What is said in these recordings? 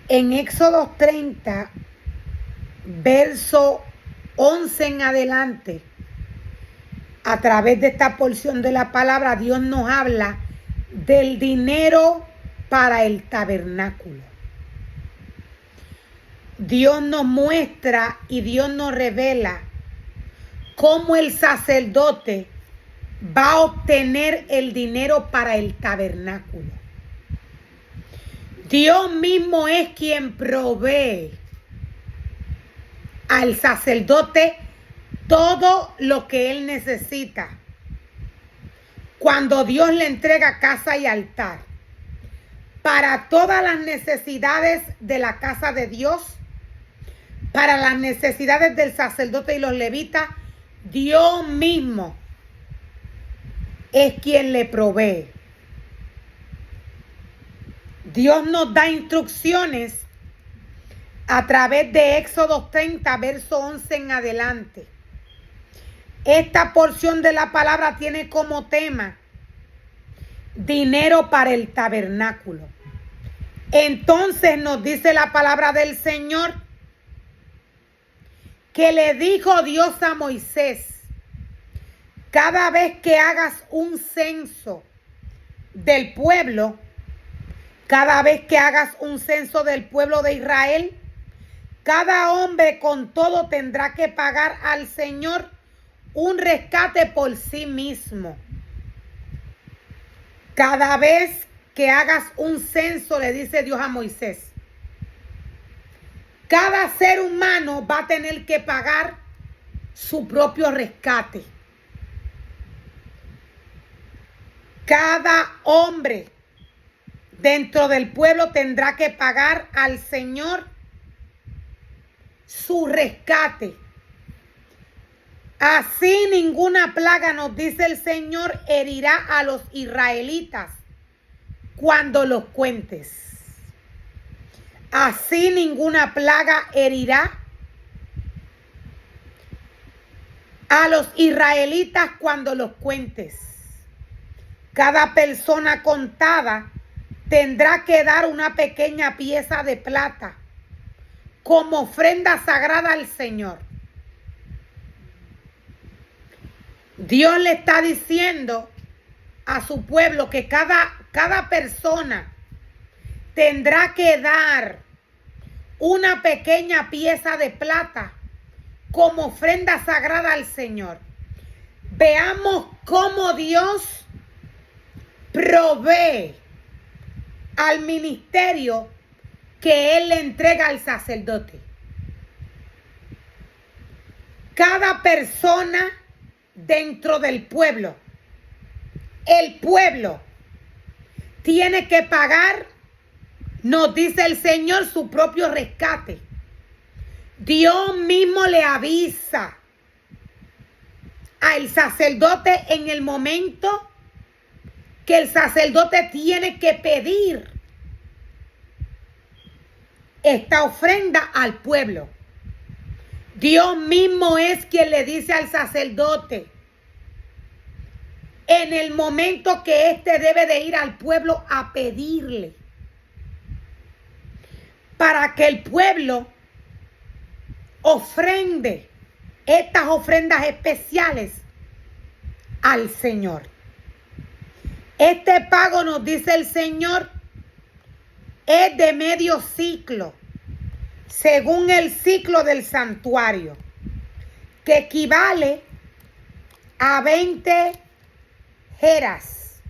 En Éxodo 30, verso 11 en adelante, a través de esta porción de la palabra, Dios nos habla del dinero para el tabernáculo. Dios nos muestra y Dios nos revela cómo el sacerdote va a obtener el dinero para el tabernáculo. Dios mismo es quien provee al sacerdote todo lo que él necesita. Cuando Dios le entrega casa y altar para todas las necesidades de la casa de Dios, para las necesidades del sacerdote y los levitas, Dios mismo es quien le provee. Dios nos da instrucciones a través de Éxodo 30, verso 11 en adelante. Esta porción de la palabra tiene como tema dinero para el tabernáculo. Entonces nos dice la palabra del Señor que le dijo Dios a Moisés: cada vez que hagas un censo del pueblo, cada vez que hagas un censo del pueblo de Israel, cada hombre con todo tendrá que pagar al Señor un rescate por sí mismo. Cada vez que hagas un censo, le dice Dios a Moisés, cada ser humano va a tener que pagar su propio rescate. Cada hombre dentro del pueblo tendrá que pagar al Señor su rescate. Así ninguna plaga, nos dice el Señor, herirá a los israelitas cuando los cuentes. Así ninguna plaga herirá a los israelitas cuando los cuentes. Cada persona contada tendrá que dar una pequeña pieza de plata como ofrenda sagrada al Señor. Dios le está diciendo a su pueblo que cada persona tendrá que dar una pequeña pieza de plata como ofrenda sagrada al Señor. Veamos cómo Dios provee al ministerio que Él le entrega al sacerdote. Cada persona dentro del pueblo, el pueblo tiene que pagar, nos dice el Señor, su propio rescate. Dios mismo le avisa al sacerdote en el momento que el sacerdote tiene que pedir esta ofrenda al pueblo. Dios mismo es quien le dice al sacerdote en el momento que éste debe de ir al pueblo a pedirle para que el pueblo ofrende estas ofrendas especiales al Señor. Este pago, nos dice el Señor, es de medio ciclo, según el ciclo del santuario, que equivale a 20 jeras,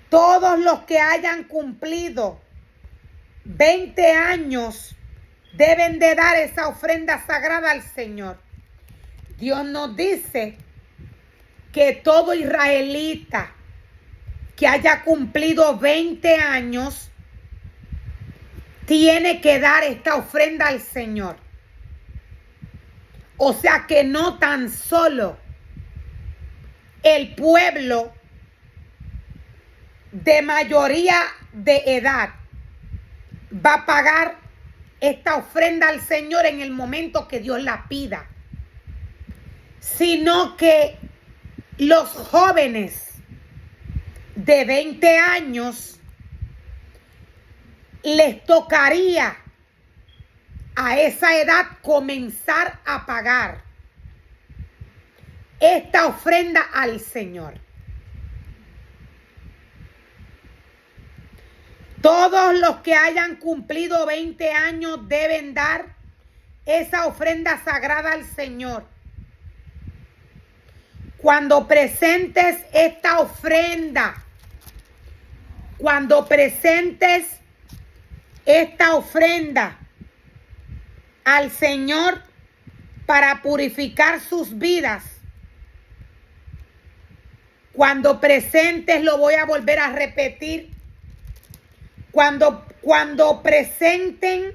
Todos los que hayan cumplido 20 años deben de dar esa ofrenda sagrada al Señor. Dios nos dice que todo israelita que haya cumplido 20 años tiene que dar esta ofrenda al Señor. O sea que no tan solo el pueblo de mayoría de edad va a pagar esta ofrenda al Señor en el momento que Dios la pida, sino que los jóvenes de 20 años, les tocaría a esa edad comenzar a pagar esta ofrenda al Señor. Todos los que hayan cumplido 20 años deben dar esa ofrenda sagrada al Señor. Cuando presentes esta ofrenda, al Señor para purificar sus vidas, cuando presentes, lo voy a volver a repetir, cuando presenten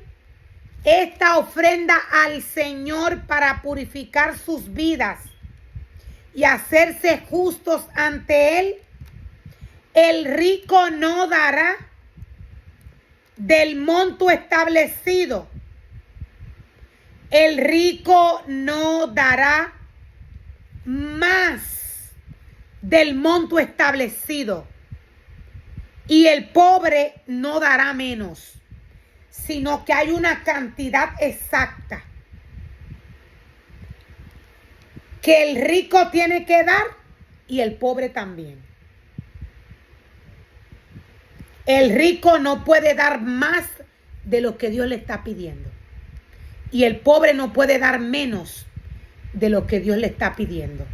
esta ofrenda al Señor para purificar sus vidas y hacerse justos ante Él, el rico no dará del monto establecido. El rico no dará más del monto establecido. Y el pobre no dará menos, sino que hay una cantidad exacta que el rico tiene que dar y el pobre también. El rico no puede dar más de lo que Dios le está pidiendo. Y el pobre no puede dar menos de lo que Dios le está pidiendo.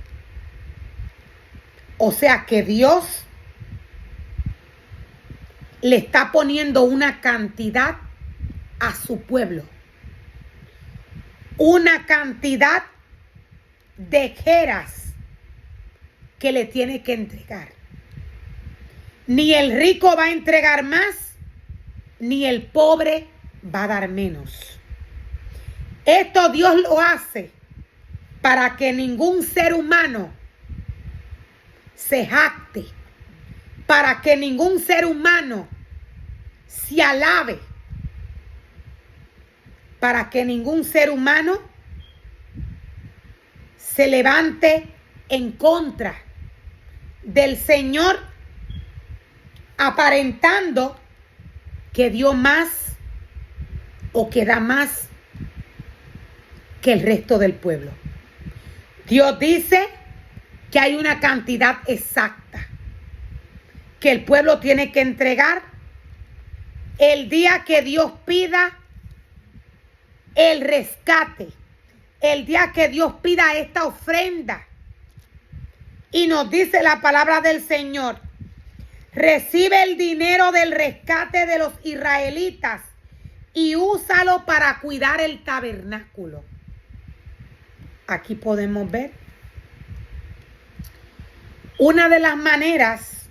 O sea que Dios le está poniendo una cantidad a su pueblo. Una cantidad de jeras que le tiene que entregar. Ni el rico va a entregar más, ni el pobre va a dar menos. Esto Dios lo hace para que ningún ser humano se jacte, para que ningún ser humano se alabe, para que ningún ser humano se levante en contra del Señor, aparentando que dio más o que da más que el resto del pueblo. Dios dice que hay una cantidad exacta que el pueblo tiene que entregar el día que Dios pida el rescate, el día que Dios pida esta ofrenda. Y nos dice la palabra del Señor: recibe el dinero del rescate de los israelitas y úsalo para cuidar el tabernáculo. Aquí podemos ver una de las maneras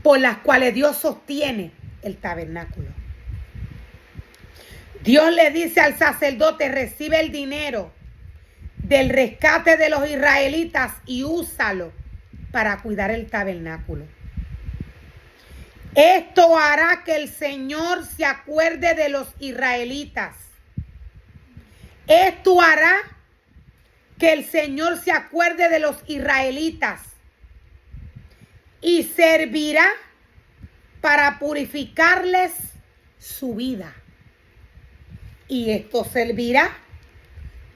por las cuales Dios sostiene el tabernáculo. Dios le dice al sacerdote: recibe el dinero del rescate de los israelitas y úsalo para cuidar el tabernáculo. Esto hará que el Señor se acuerde de los israelitas. Esto hará que el Señor se acuerde de los israelitas y servirá para purificarles su vida. Y esto servirá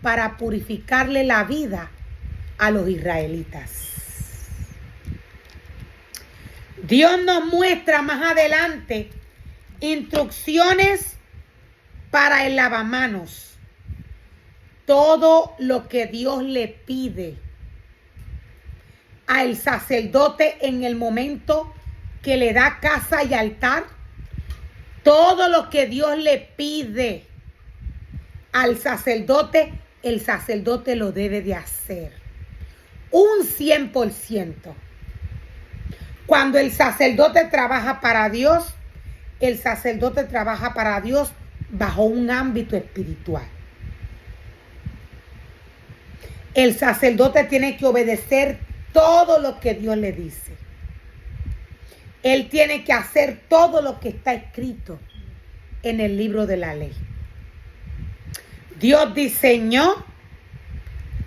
para purificarle la vida a los israelitas. Dios nos muestra más adelante instrucciones para el lavamanos. Todo lo que Dios le pide al sacerdote en el momento que le da casa y altar, todo lo que Dios le pide al sacerdote, el sacerdote lo debe de hacer. Un 100%. Cuando el sacerdote trabaja para Dios, el sacerdote trabaja para Dios bajo un ámbito espiritual. El sacerdote tiene que obedecer todo lo que Dios le dice. Él tiene que hacer todo lo que está escrito en el libro de la ley. Dios diseñó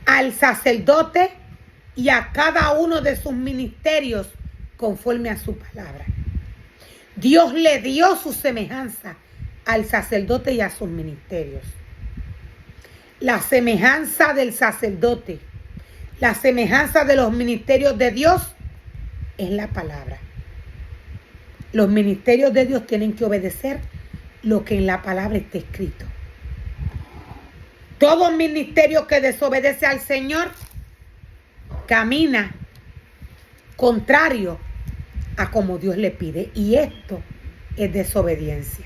al sacerdote y a cada uno de sus ministerios conforme a su palabra. Dios le dio su semejanza al sacerdote y a sus ministerios. La semejanza del sacerdote, la semejanza de los ministerios de Dios es la palabra. Los ministerios de Dios tienen que obedecer lo que en la palabra está escrito. Todo ministerio que desobedece al Señor camina contrario a como Dios le pide. Y esto es desobediencia.